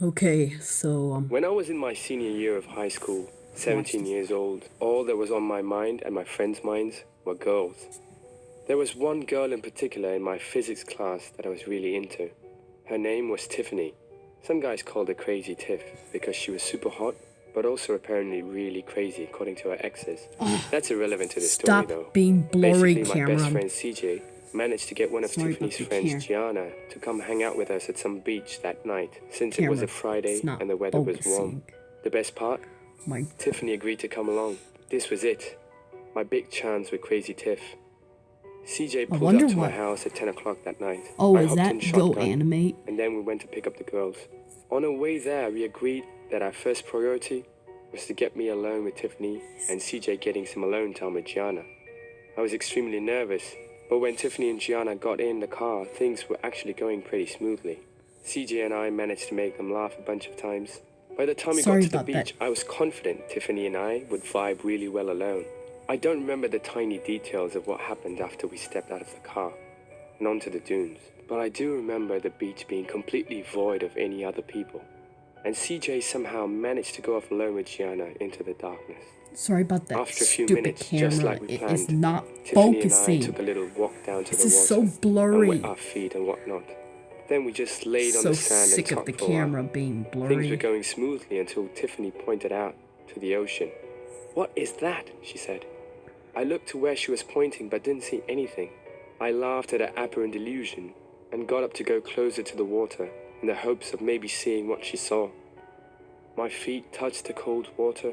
Okay, so When I was in my senior year of high school, let's watch 17 this. years old, all that was on my mind and my friends' minds were girls. There was one girl in particular in my physics class that I was really into. Her name was Tiffany. Some guys called her Crazy Tiff because she was super hot, but also apparently really crazy according to her exes. That's irrelevant to the story Stop though. being blurry, Basically, my best camera. friend CJ managed to get one of Sorry about Tiffany's the friends, Gianna, to come hang out with us at some beach that night, since it was a camera. It's Friday not and the weather was warm. focusing. The best part? My Tiffany agreed to come along. This was it. My big chance with Crazy Tiff. CJ I pulled up wonder to my what. house at 10 o'clock that night. Oh, I is hopped in that Go shotgun, Animate? and then we went to pick up the girls. On our way there, we agreed that our first priority was to get me alone with Tiffany and CJ getting some alone time with Gianna. I was extremely nervous, but when Tiffany and Gianna got in the car, things were actually going pretty smoothly. CJ and I managed to make them laugh a bunch of times. By the time we got Sorry to the about that. beach, I was confident Tiffany and I would vibe really well alone. I don't remember the tiny details of what happened after we stepped out of the car and onto the dunes, but I do remember the beach being completely void of any other people, and CJ somehow managed to go off alone with Gianna into the darkness. Sorry about that After a few stupid minutes, just camera. like we It is planned, not Tiffany and I focusing. took a little walk down to This the is so water and wet blurry. our feet and whatnot. Then we just laid on So the sand and sick of the talked for a while. camera being Things were blurry. going smoothly until Tiffany pointed out to the ocean. "What is that?" she said. I looked to where she was pointing but didn't see anything. I laughed at her apparent illusion and got up to go closer to the water in the hopes of maybe seeing what she saw. My feet touched the cold water,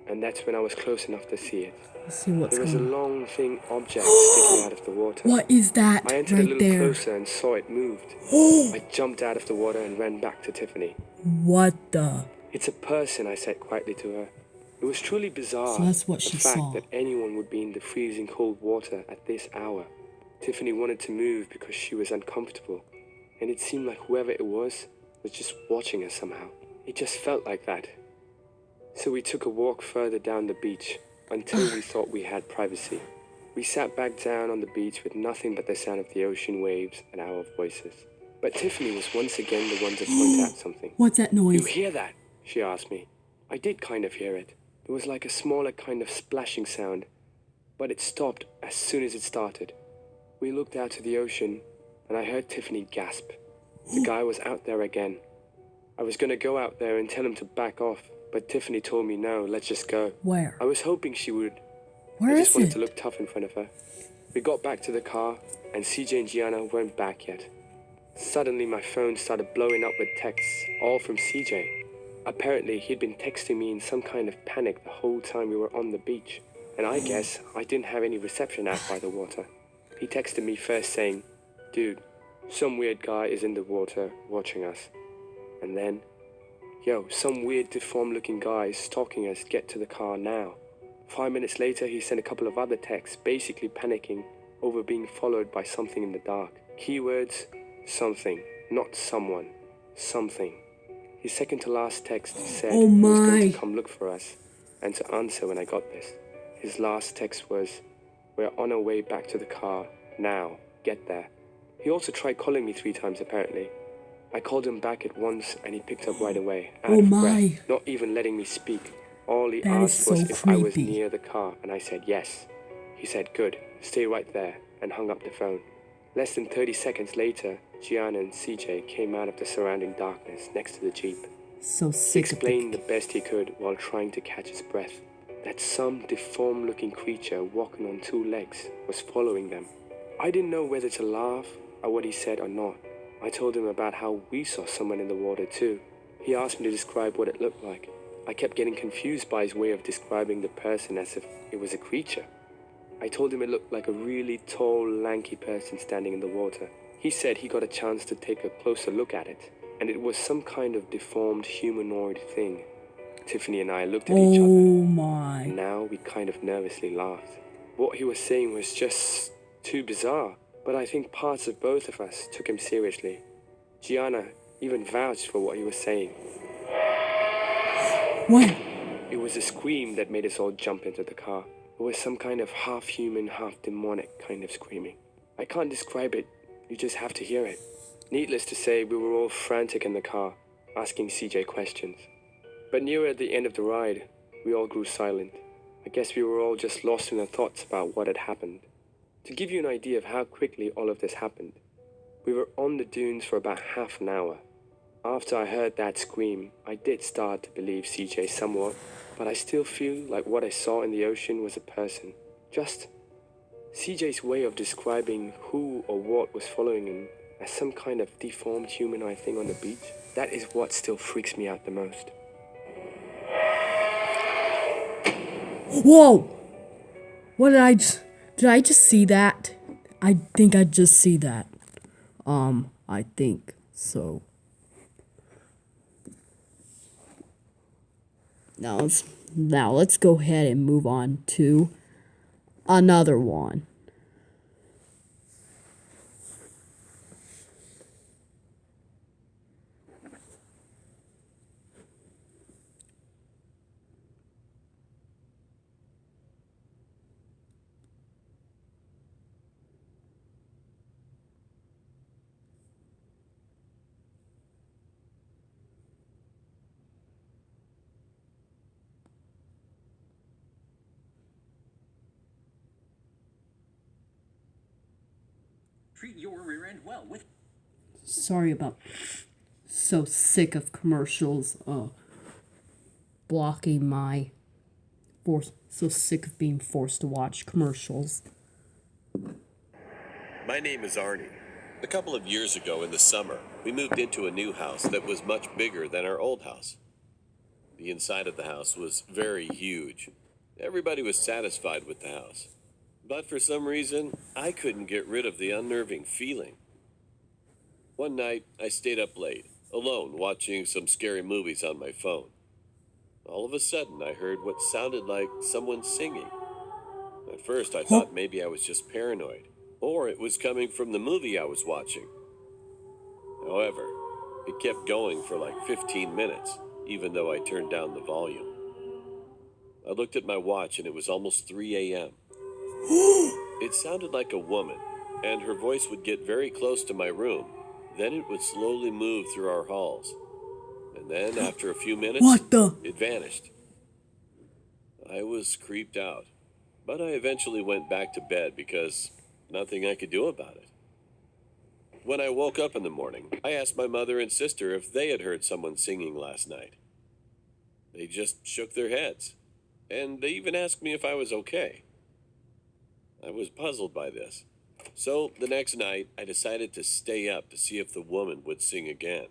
and that's when I was close enough to see it. Let's see what's There was a going on. long, thin object sticking out of the water. What is that I entered a right little there? closer and saw it moved. I jumped out of the water and ran back to Tiffany. What the? "It's a person," I said quietly to her. It was truly bizarre, So that's what the she fact saw. that anyone would be in the freezing cold water at this hour. Tiffany wanted to move because she was uncomfortable, and it seemed like whoever it was just watching her somehow. It just felt like that. So we took a walk further down the beach until we thought we had privacy. We sat back down on the beach with nothing but the sound of the ocean waves and our voices. But Tiffany was once again the one to point out something. What's that "You noise? hear that?" she asked me. I did kind of hear it. It was like a smaller kind of splashing sound, but it stopped as soon as it started. We looked out to the ocean, and I heard Tiffany gasp. The guy was out there again. I was going to go out there and tell him to back off, but Tiffany told me no, let's just go. Where? I was hoping she would. Where I just is wanted it? to look tough in front of her. We got back to the car, and CJ and Gianna weren't back yet. Suddenly, my phone started blowing up with texts, all from CJ. Apparently, he'd been texting me in some kind of panic the whole time we were on the beach, and I guess I didn't have any reception out by the water. He texted me first saying, "Dude, some weird guy is in the water watching us." And then, "Yo, some weird deformed looking guy is stalking us, get to the car now." 5 minutes later, he sent a couple of other texts, basically panicking over being followed by something in the dark. Keywords, something, not someone, something. His second to last text said Oh he was going my. to come look for us and to answer when I got this. His last text was, "We're on our way back to the car, now, get there." He also tried calling me 3 times apparently. I called him back at once and he picked up right away, out Oh of my. breath, not even letting me speak. All he That is asked was so if I was creepy. near the car, and I said yes. He said, "Good, stay right there," and hung up the phone. Less than 30 seconds later, Gianna and CJ came out of the surrounding darkness next to the Jeep. So He sick of explained the. the best he could while trying to catch his breath, that some deformed-looking creature walking on 2 legs was following them. I didn't know whether to laugh at what he said or not. I told him about how we saw someone in the water too. He asked me to describe what it looked like. I kept getting confused by his way of describing the person as if it was a creature. I told him it looked like a really tall, lanky person standing in the water. He said he got a chance to take a closer look at it, and it was some kind of deformed humanoid thing. Tiffany and I looked at each other, Oh and my. now we kind of nervously laughed. What he was saying was just too bizarre, but I think parts of both of us took him seriously. Gianna even vouched for what he was saying. What? It was a scream that made us all jump into the car. It was some kind of half-human, half-demonic kind of screaming. I can't describe it, you just have to hear it. Needless to say, we were all frantic in the car. asking CJ questions. But nearer the end of the ride, we all grew silent. I guess we were all just lost in our thoughts about what had happened. To give you an idea of how quickly all of this happened, we were on the dunes for about half an hour. After I heard that scream, I did start to believe CJ somewhat, but I still feel like what I saw in the ocean was a person. Just CJ's way of describing who or what was following him as some kind of deformed humanoid thing on the beach, that is what still freaks me out the most. Whoa! What did I just see that? I think I just see that. I think so. Now let's go ahead and move on to another one. Treat your rear end well with. Sorry about. So sick of commercials. Blocking my. So sick of being forced to watch commercials. My name is Arnie. A couple of years ago in the summer, we moved into a new house that was much bigger than our old house. The inside of the house was very huge. Everybody was satisfied with the house. But for some reason, I couldn't get rid of the unnerving feeling. One night, I stayed up late, alone, watching some scary movies on my phone. All of a sudden, I heard what sounded like someone singing. At first, I thought maybe I was just paranoid, or it was coming from the movie I was watching. However, it kept going for like 15 minutes, even though I turned down the volume. I looked at my watch and it was almost 3 a.m. It sounded like a woman, and her voice would get very close to my room. Then it would slowly move through our halls. And then, after a few minutes, What the? it vanished. I was creeped out, but I eventually went back to bed because nothing I could do about it. When I woke up in the morning, I asked my mother and sister if they had heard someone singing last night. They just shook their heads, and they even asked me if I was okay. I was puzzled by this. So the next night, I decided to stay up to see if the woman would sing again.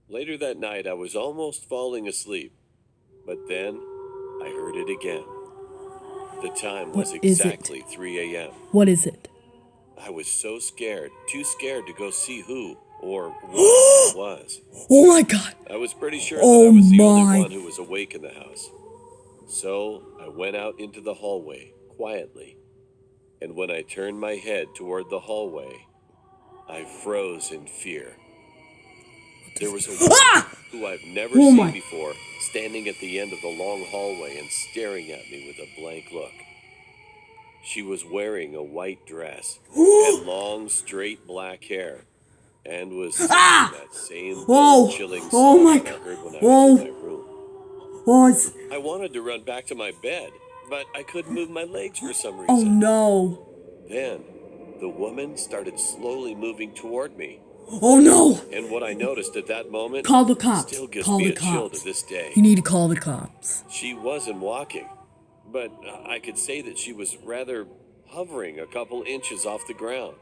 Later that night, I was almost falling asleep, but then I heard it again. The time was What is it? exactly 3 a.m. What is it? I was so scared, too scared to go see who or what it was. Oh my god! I was pretty sure Oh that I was the my. only one who was awake in the house. So I went out into the hallway quietly, and when I turned my head toward the hallway, I froze in fear. There was a woman who I've never Oh seen my. before standing at the end of the long hallway and staring at me with a blank look. She was wearing a white dress, had long, straight black hair, and was singing that same bone-chilling Oh song my that I heard when I Oh. was in my room. Oh, it's, I wanted to run back to my bed, but I couldn't move my legs for some oh reason. no! Then, the woman started slowly moving toward me, Oh no! and what I noticed at that moment Call the cops! still gives Call me the a chill cops! to this day. You need to call the cops. She wasn't walking, but I could say that she was rather hovering a couple inches off the ground.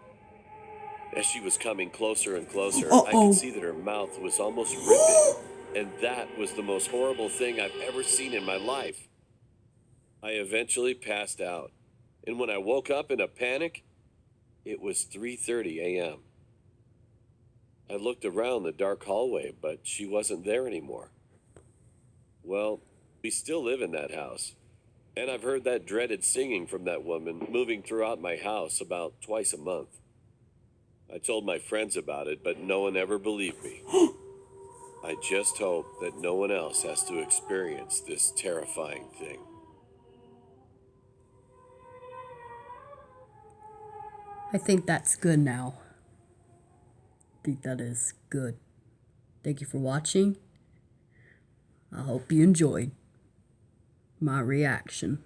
As she was coming closer and closer, I could see that her mouth was almost ripping, and that was the most horrible thing I've ever seen in my life. I eventually passed out, and when I woke up in a panic, it was 3:30 a.m. I looked around the dark hallway, but she wasn't there anymore. Well, we still live in that house, and I've heard that dreaded singing from that woman moving throughout my house about twice a month. I told my friends about it, but no one ever believed me. I just hope that no one else has to experience this terrifying thing. I think that's good now. I think that is good. Thank you for watching. I hope you enjoyed my reaction.